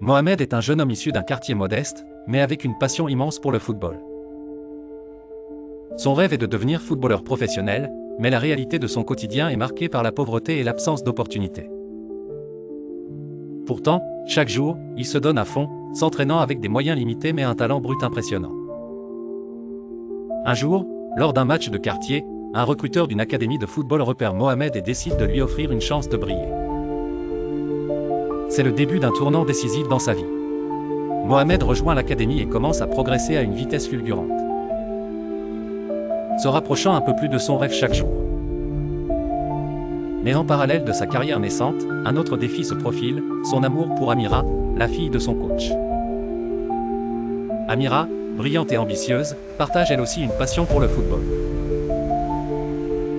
Mohamed est un jeune homme issu d'un quartier modeste, mais avec une passion immense pour le football. Son rêve est de devenir footballeur professionnel, mais la réalité de son quotidien est marquée par la pauvreté et l'absence d'opportunités. Pourtant, chaque jour, il se donne à fond, s'entraînant avec des moyens limités mais un talent brut impressionnant. Un jour, lors d'un match de quartier, un recruteur d'une académie de football repère Mohamed et décide de lui offrir une chance de briller. C'est le début d'un tournant décisif dans sa vie. Mohamed rejoint l'académie et commence à progresser à une vitesse fulgurante, se rapprochant un peu plus de son rêve chaque jour. Mais en parallèle de sa carrière naissante, un autre défi se profile, son amour pour Amira, la fille de son coach. Amira, brillante et ambitieuse, partage elle aussi une passion pour le football.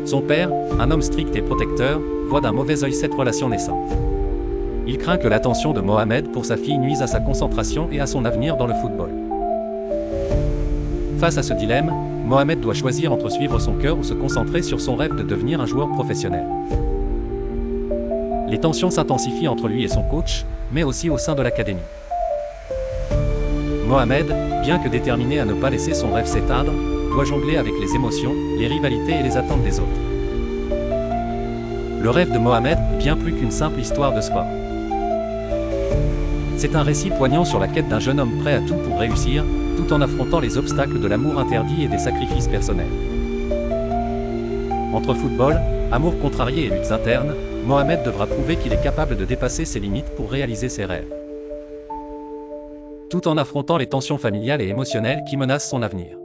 Son père, un homme strict et protecteur, voit d'un mauvais œil cette relation naissante. Il craint que l'attention de Mohamed pour sa fille nuise à sa concentration et à son avenir dans le football. Face à ce dilemme, Mohamed doit choisir entre suivre son cœur ou se concentrer sur son rêve de devenir un joueur professionnel. Les tensions s'intensifient entre lui et son coach, mais aussi au sein de l'académie. Mohamed, bien que déterminé à ne pas laisser son rêve s'éteindre, doit jongler avec les émotions, les rivalités et les attentes des autres. Le rêve de Mohamed est bien plus qu'une simple histoire de sport. C'est un récit poignant sur la quête d'un jeune homme prêt à tout pour réussir, tout en affrontant les obstacles de l'amour interdit et des sacrifices personnels. Entre football, amour contrarié et luttes internes, Mohamed devra prouver qu'il est capable de dépasser ses limites pour réaliser ses rêves, tout en affrontant les tensions familiales et émotionnelles qui menacent son avenir.